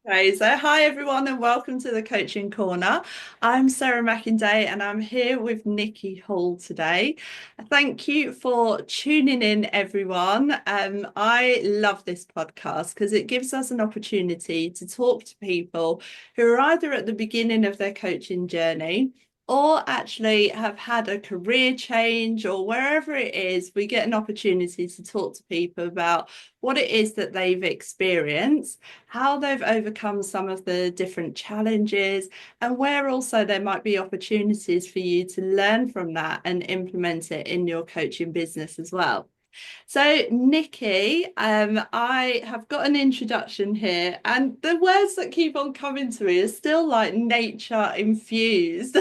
Okay, so hi everyone and welcome to the Coaching Corner. I'm Sarah McInday and I'm here with Nikki Hall today. Thank you for tuning in, everyone. I love this podcast because it gives us an opportunity to talk to people who are either at the beginning of their coaching journey or actually have had a career change or wherever it is, we get an opportunity to talk to people about what it is that they've experienced, how they've overcome some of the different challenges, and where also there might be opportunities for you to learn from that and implement it in your coaching business as well. So, Nikki, I have got an introduction here, and the words that keep on coming to me are still like nature infused.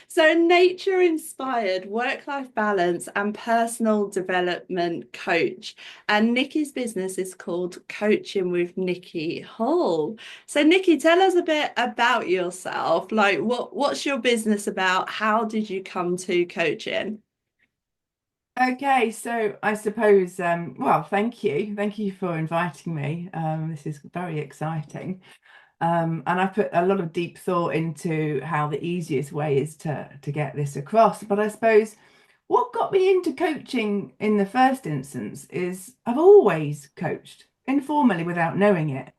So, nature inspired work-life balance and personal development coach. And Nikki's business is called Coaching with Nikki Hall. So, Nikki, tell us a bit about yourself. Like, what's your business about? How did you come to coaching? Okay, so I suppose, well, thank you. Thank you for inviting me. This is very exciting. And I put a lot of deep thought into how the easiest way is to get this across. But I suppose what got me into coaching in the first instance is I've always coached informally without knowing it.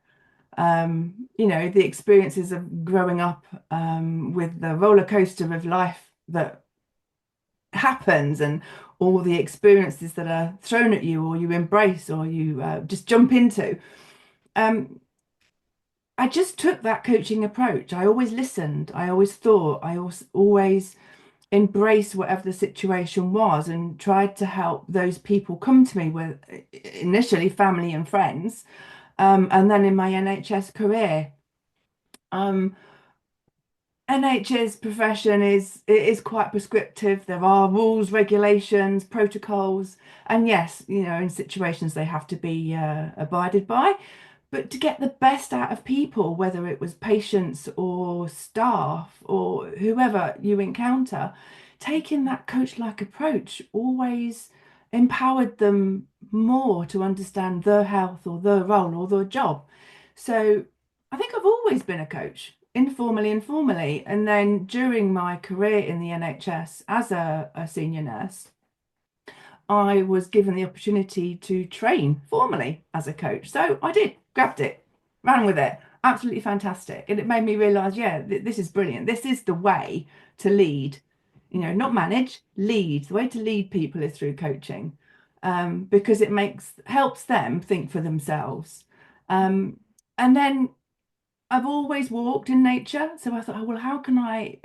The experiences of growing up with the roller coaster of life that happens and all the experiences that are thrown at you or you embrace or you just jump into. Um, I just took that coaching approach. I always listened. I always thought. I always embraced whatever the situation was and tried to help those people come to me with initially family and friends, and then in my NHS career. Um, NHS profession is quite prescriptive. There are rules, regulations, protocols, and yes, in situations they have to be abided by. But to get the best out of people, whether it was patients or staff or whoever you encounter, taking that coach-like approach always empowered them more to understand their health or their role or their job. So I think I've always been a coach, informally and formally. And then during my career in the NHS as a senior nurse, I was given the opportunity to train formally as a coach. So I did, grabbed it, ran with it. Absolutely fantastic. And it made me realize, yeah, this is brilliant. This is the way to lead, not manage, lead. The way to lead people is through coaching, because it helps them think for themselves. Um, and then I've always walked in nature. So I thought, oh, well, how can I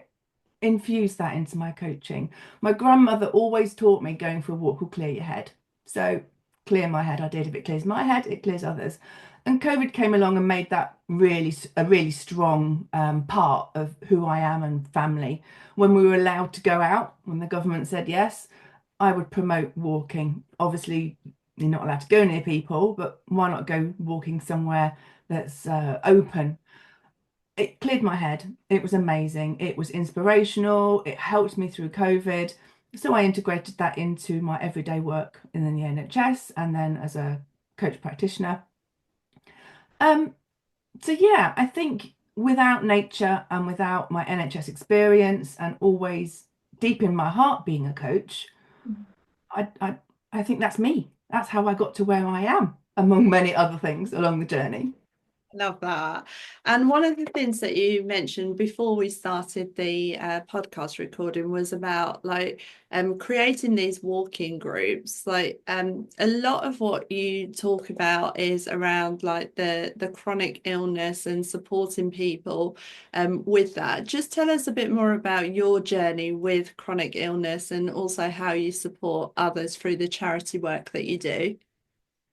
infuse that into my coaching? My grandmother always taught me going for a walk will clear your head. So clear my head, I did. If it clears my head, it clears others. And COVID came along and made that really strong part of who I am and family. When we were allowed to go out, when the government said yes, I would promote walking. Obviously, you're not allowed to go near people, but why not go walking somewhere that's open? It cleared my head. It was amazing. It was inspirational. It helped me through COVID. So I integrated that into my everyday work in the NHS and then as a coach practitioner. Um, so yeah, I think without nature and without my NHS experience and always deep in my heart being a coach, I I, I think that's me. That's how I got to where I am, among many other things along the journey. Love that. And one of the things that you mentioned before we started the podcast recording was about like creating these walking groups. Like a lot of what you talk about is around like the chronic illness and supporting people with that. Just tell us a bit more about your journey with chronic illness and also how you support others through the charity work that you do.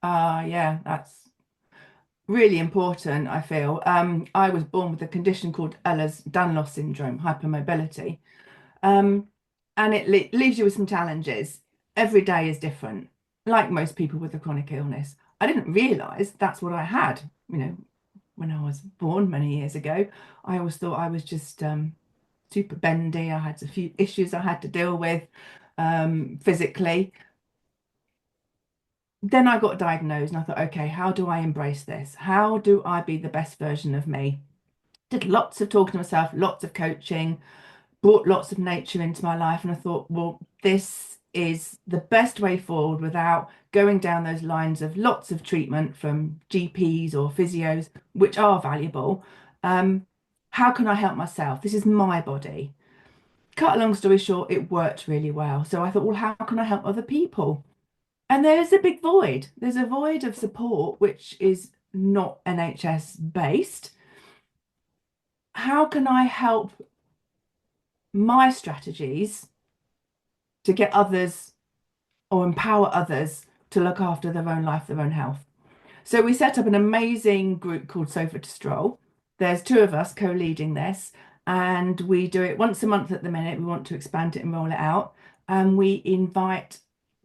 Yeah, that's really important, I feel. I was born with a condition called Ehlers-Danlos syndrome, hypermobility, um, and it leaves you with some challenges. Every day is different, like most people with a chronic illness. I didn't realize that's what I had, when I was born many years ago. I always thought I was just super bendy. I had a few issues I had to deal with physically. then I got diagnosed and I thought, okay, how do I embrace this? How do I be the best version of me? Did lots of talking to myself, lots of coaching, brought lots of nature into my life. And I thought, well, this is the best way forward without going down those lines of lots of treatment from GPs or physios, which are valuable. Um, how can I help myself? This is my body. Cut a long story short, it worked really well. So I thought, well, how can I help other people? And there's a big void. There's a void of support, which is not NHS based. How can I help my strategies to get others or empower others to look after their own life, their own health? So we set up an amazing group called Sofa to Stroll. There's two of us co-leading this, and we do it once a month at the minute. We want to expand it and roll it out. And we invite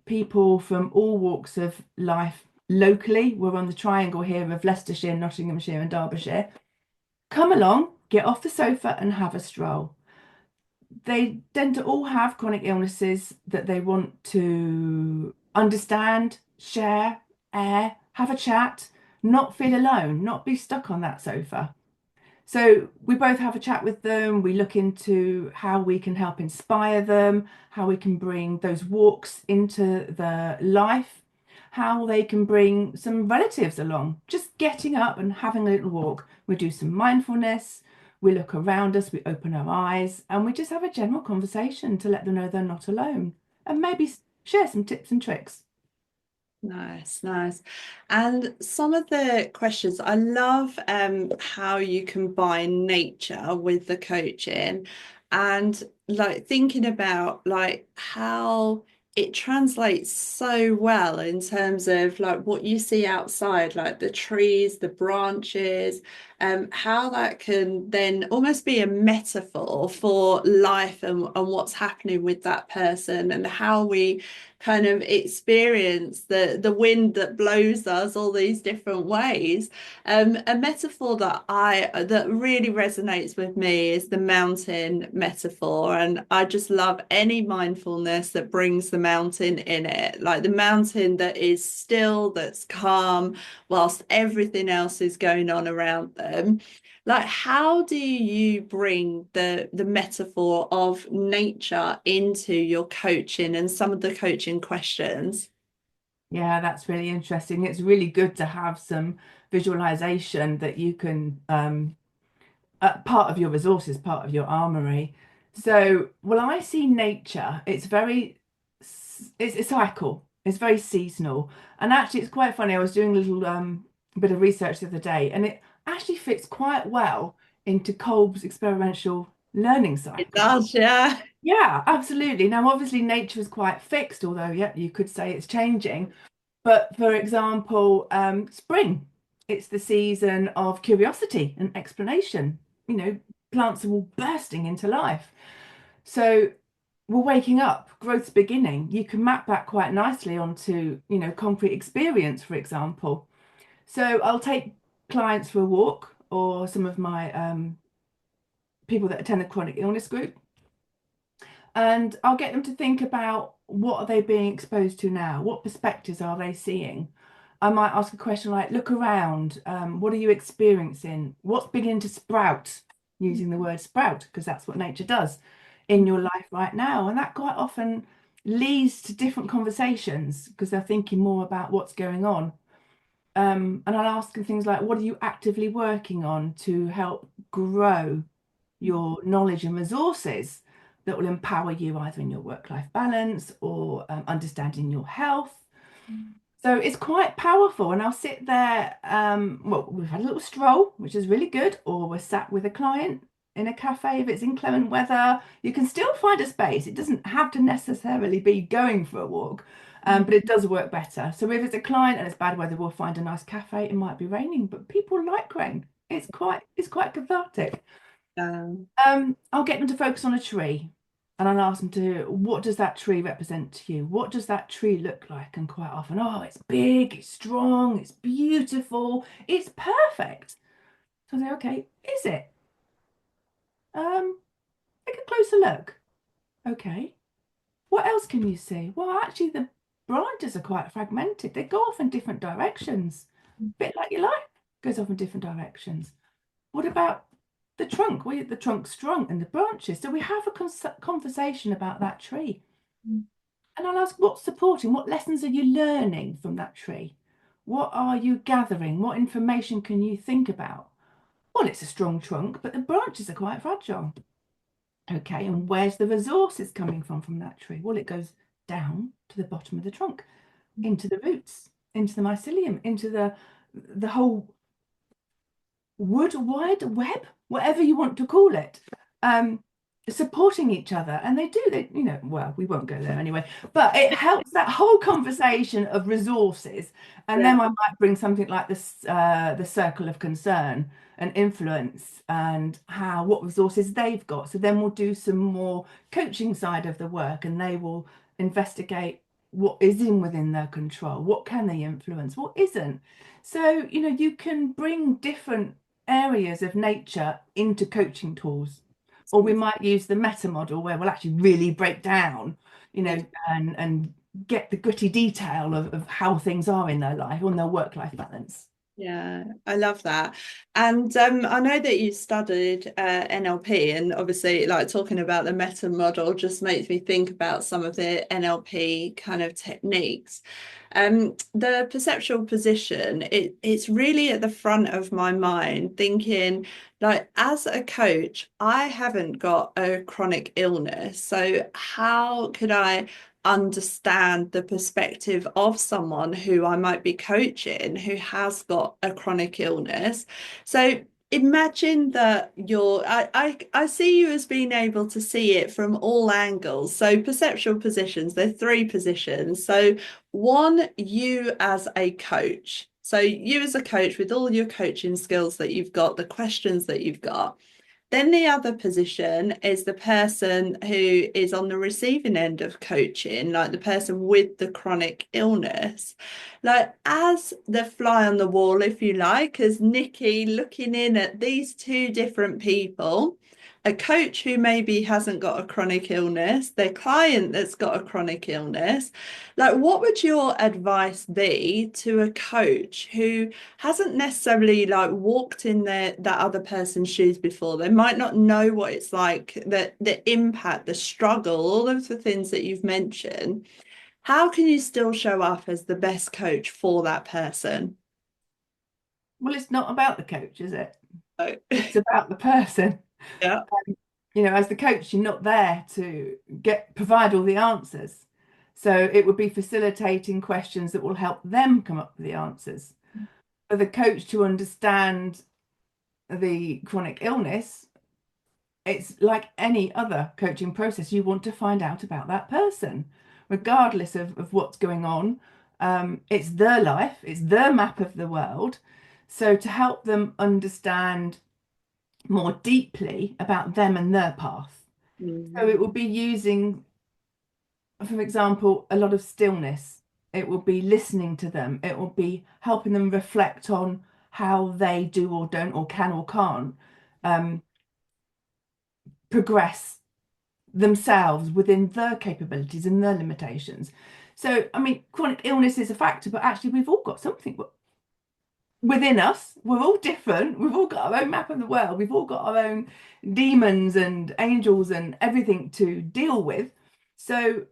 people from all walks of life locally. We're on the triangle here of Leicestershire, Nottinghamshire, and Derbyshire. Come along, get off the sofa and have a stroll. They tend to all have chronic illnesses that they want to understand, share, air, have a chat, not feel alone, not be stuck on that sofa. So we both have a chat with them. We look into how we can help inspire them, how we can bring those walks into the life, how they can bring some relatives along. Just getting up and having a little walk. We do some mindfulness. We look around us, we open our eyes, and we just have a general conversation to let them know they're not alone and maybe share some tips and tricks. Nice, nice. And some of the questions, I love how you combine nature with the coaching and like thinking about like how it translates so well in terms of like what you see outside, like the trees, the branches, how that can then almost be a metaphor for life and what's happening with that person and how we kind of experience the wind that blows us all these different ways. A metaphor that really resonates with me is the mountain metaphor, and I just love any mindfulness that brings the mountain in it, like the mountain that is still, that's calm, whilst everything else is going on around them. Like, how do you bring the metaphor of nature into your coaching and some of the coaching questions? Yeah, that's really interesting. It's really good to have some visualization that you can part of your resources, part of your armory. So, well, I see nature, it's a cycle. It's very seasonal. And actually, it's quite funny. I was doing a little bit of research the other day, and it actually fits quite well into Kolb's experiential learning It cycle. does, yeah. Yeah, absolutely. Now, obviously, nature is quite fixed, although, yeah, you could say it's changing. But for example, spring, it's the season of curiosity and explanation. You know, plants are all bursting into life. So we're waking up, growth's beginning. You can map that quite nicely onto, concrete experience, for example. So I'll take clients for a walk or some of my people that attend the chronic illness group, and I'll get them to think about what are they being exposed to now? What perspectives are they seeing? I might ask a question like, look around. What are you experiencing? What's beginning to sprout? Using the word sprout, because that's what nature does in your life right now. And that quite often leads to different conversations because they're thinking more about what's going on. And I'll ask them things like, what are you actively working on to help grow your knowledge and resources that will empower you either in your work-life balance or understanding your health. So it's quite powerful. And I'll sit there, well, we've had a little stroll, which is really good, or we're sat with a client in a cafe if it's inclement weather. You can still find a space. It doesn't have to necessarily be going for a walk, but it does work better. So if it's a client and it's bad weather, we'll find a nice cafe. It might be raining, but people like rain. It's quite cathartic. I'll get them to focus on a tree and I'll ask them to, what does that tree represent to you? What does that tree look like? And quite often, oh, it's big, it's strong, it's beautiful, it's perfect. So I say, okay, is it? Um, Take a closer look. Okay. What else can you see? Well, actually, the branches are quite fragmented. They go off in different directions, a bit like your life goes off in different directions. What about the trunk? The trunk's trunk and the branches. So we have a conversation about that tree. And I'll ask, what's supporting? What lessons are you learning from that tree? What are you gathering? What information can you think about? Well, it's a strong trunk, but the branches are quite fragile. Okay, and where's the resources coming from that tree? Well, it goes down to the bottom of the trunk, into the roots, into the mycelium, into the whole wood wide web, whatever you want to call it, supporting each other. And well, we won't go there anyway, but it helps that whole conversation of resources. And Yeah. then I might bring something like this, the circle of concern and influence, and what resources they've got. So then we'll do some more coaching side of the work, and they will investigate what is within their control, what can they influence, what isn't. So, you can bring different areas of nature into coaching tools. Or we might use the meta model where we'll actually really break down, and get the gritty detail of how things are in their life, on their work-life balance. Yeah, I love that. And I know that you studied NLP, and obviously, like talking about the meta model just makes me think about some of the NLP kind of techniques. The perceptual position, it's really at the front of my mind, thinking like as a coach, I haven't got a chronic illness. So how could I understand the perspective of someone who I might be coaching who has got a chronic illness? So imagine that I see you as being able to see it from all angles. So perceptual positions, there are three positions. So one, you as a coach. So you as a coach with all your coaching skills that you've got, the questions that you've got. Then the other position is the person who is on the receiving end of coaching, like the person with the chronic illness. Like, as the fly on the wall, if you like, as Nikki looking in at these two different people, a coach who maybe hasn't got a chronic illness, their client that's got a chronic illness. Like, what would your advice be to a coach who hasn't necessarily like walked in that other person's shoes before? They might not know what it's like, the impact, the struggle, all of the things that you've mentioned. How can you still show up as the best coach for that person? Well, it's not about the coach, is it? So, It's about the person. yeah. As the coach, you're not there to provide all the answers. So it would be facilitating questions that will help them come up with the answers. For the coach to understand the chronic illness, it's like any other coaching process. You want to find out about that person, regardless of what's going on. It's their life, it's their map of the world. So to help them understand more deeply about them and their path. So Mm. it will be using, for example, a lot of stillness. It will be listening to them. It will be helping them reflect on how they do or don't or can or can't um, progress themselves within their capabilities and their limitations. So, I mean, chronic illness is a factor, but actually we've all got something within us. We're all different. We've all got our own map of the world. We've all got our own demons and angels and everything to deal with. So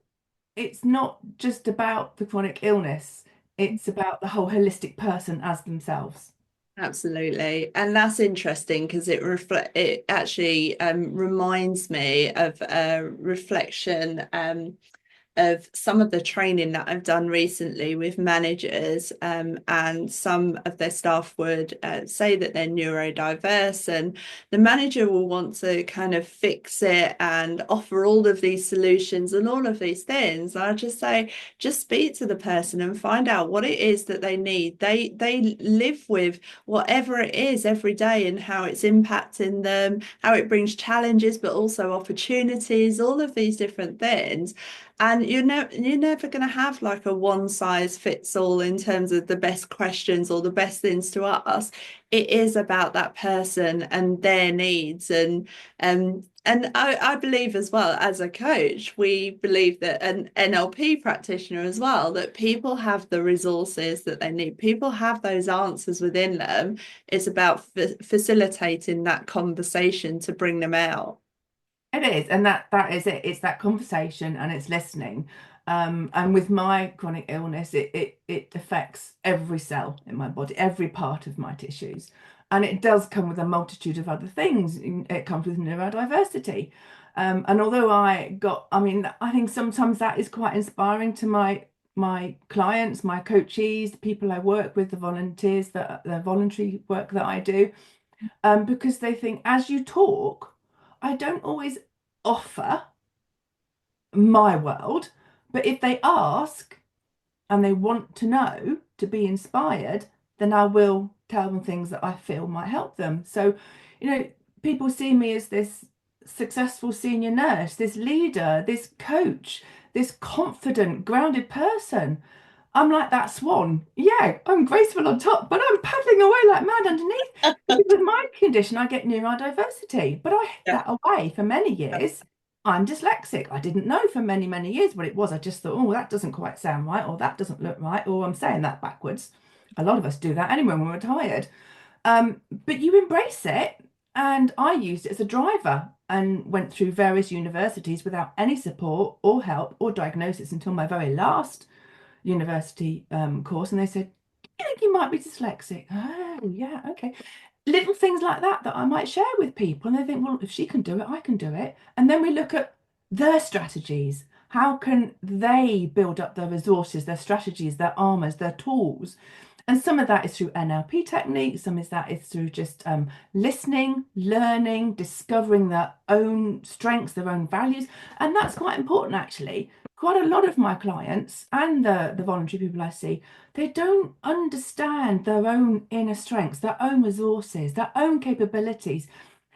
it's not just about the chronic illness, it's about the whole holistic person as themselves. Absolutely. And that's interesting because it actually reminds me of a reflection of some of the training that I've done recently with managers, and some of their staff would say that they're neurodiverse, and the manager will want to kind of fix it and offer all of these solutions and all of these things. I just say, just speak to the person and find out what it is that they need. They live with whatever it is every day and how it's impacting them, how it brings challenges, but also opportunities, all of these different things. And you're never going to have like a one size fits all in terms of the best questions or the best things to ask. It is about that person and their needs. And I believe as well as a coach, we believe that an NLP practitioner as well, that people have the resources that they need. People have those answers within them. It's about facilitating that conversation to bring them out. It is, and that is it. It's that conversation and it's listening. And with my chronic illness, it affects every cell in my body, every part of my tissues. And it does come with a multitude of other things. It comes with neurodiversity. And although I mean, I think sometimes that is quite inspiring to my clients, my coachees, the people I work with, the volunteers, the voluntary work that I do, because they think as you talk, I don't always offer my world, but if they ask and they want to know to be inspired, then I will tell them things that I feel might help them. So, people see me as this successful senior nurse, this leader, this coach, this confident, grounded person. I'm like that swan. Yeah, I'm graceful on top, but I'm paddling away like mad underneath. Because with my condition, I get neurodiversity, but I hid Yeah. that away for many years. I'm dyslexic. I didn't know for many, many years what it was. I just thought, oh, that doesn't quite sound right, or that doesn't look right, or I'm saying that backwards. A lot of us do that anyway when we're tired. But you embrace it. And I used it as a driver and went through various universities without any support or help or diagnosis until my very last university course, and they said, "You think you might be dyslexic?" Oh, yeah, okay. Little things like that that I might share with people, and they think, "Well, if she can do it, I can do it." And then we look at their strategies. How can they build up their resources, their strategies, their armors, their tools? And some of that is through NLP techniques, some of that is through just listening, learning, discovering their own strengths, their own values. And that's quite important, actually. Quite a lot of my clients and the voluntary people I see, they don't understand their own inner strengths, their own resources, their own capabilities.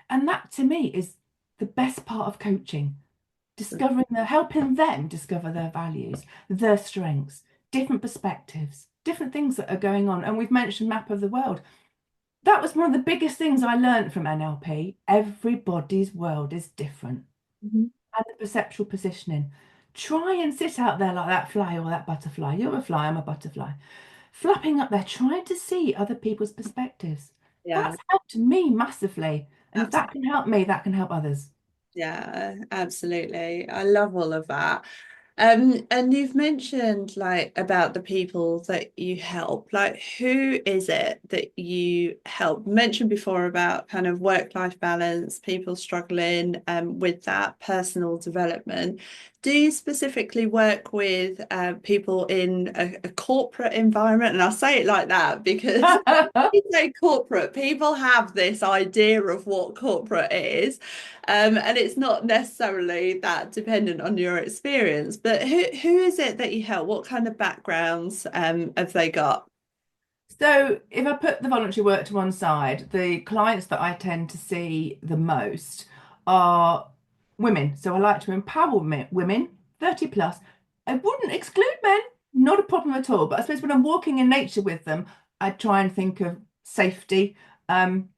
And that to me is the best part of coaching, helping them discover their values, their strengths, different perspectives, different things that are going on. And we've mentioned map of the world. That was one of the biggest things I learned from NLP. Everybody's world is different. Mhm. And the perceptual positioning. Try and sit out there like that fly or that butterfly. You're a fly, I'm a butterfly. Flapping up there, trying to see other people's perspectives. Yeah. That's helped me massively. And if that Absolutely. can help me, that can help others. Yeah, absolutely. I love all of that. And you've mentioned like about the people that you help. Like, who is it that you help? You mentioned before about kind of work-life balance, people struggling with that personal development. Do you specifically work with people in a corporate environment? And I say it like that because you say corporate, people have this idea of what corporate is. And it's not necessarily that dependent on your experience, but who is it that you help? What kind of backgrounds have they got? So, if I put the voluntary work to one side, the clients that I tend to see the most are women. So, I like to empower women 30 plus. I wouldn't exclude men, not a problem at all. But I suppose when I'm walking in nature with them, I try and think of safety, um,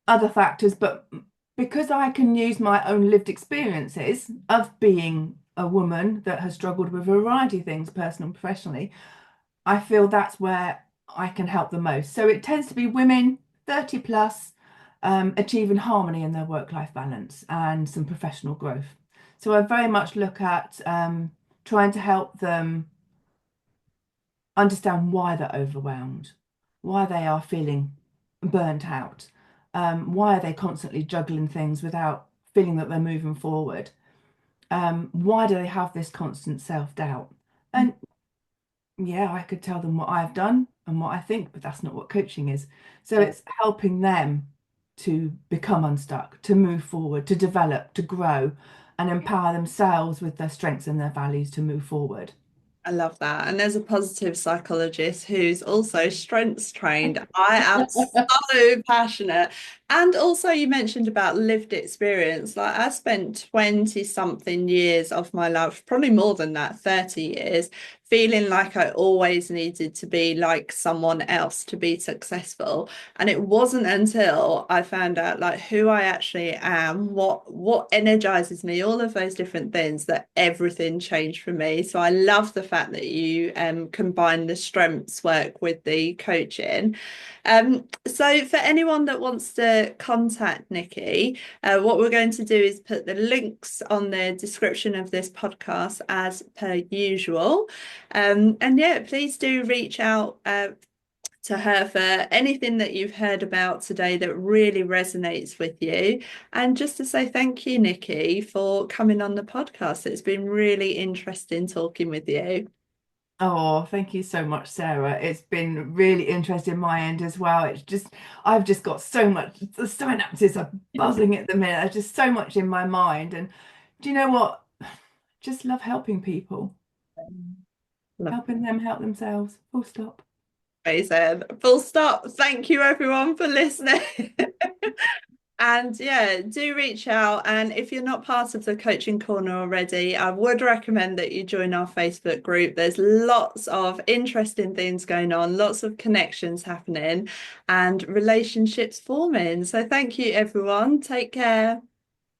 other factors. But because I can use my own lived experiences of being a woman that has struggled with a variety of things, personal and professionally, I feel that's where I can help the most. So it tends to be women 30 plus, achieving harmony in their work-life balance and some professional growth. So I very much look at trying to help them understand why they're overwhelmed, why they are feeling burnt out, why are they constantly juggling things without feeling that they're moving forward, why do they have this constant self-doubt? And yeah, I could tell them what I've done and what I think, but that's not what coaching is. So Yeah. it's helping them to become unstuck, to move forward, to develop, to grow, and empower themselves with their strengths and their values to move forward. I love that. And there's a positive psychologist who's also strengths trained. I am so passionate. And also, you mentioned about lived experience. Like, I spent 20 something years of my life, probably more than that, 30 years, feeling like I always needed to be like someone else to be successful. And it wasn't until I found out like who I actually am, what energizes me, all of those different things, that everything changed for me. So I love the fact that you combine the strengths work with the coaching. So for anyone that wants to contact Nikki, what we're going to do is put the links on the description of this podcast as per usual. And yeah, please do reach out to her for anything that you've heard about today that really resonates with you. And just to say thank you, Nikki, for coming on the podcast. It's been really interesting talking with you. Oh, thank you so much, Sarah. It's been really interesting my end as well. I've just got so much, the synapses are buzzing at the minute. There's just so much in my mind. And do you know what? Just love helping people, Lovely. helping them help themselves. Full stop. Amazing. Full stop. Thank you, everyone, for listening. And yeah, do reach out. And if you're not part of the Coaching Corner already, I would recommend that you join our Facebook group. There's lots of interesting things going on, lots of connections happening, and relationships forming. So thank you, everyone. Take care.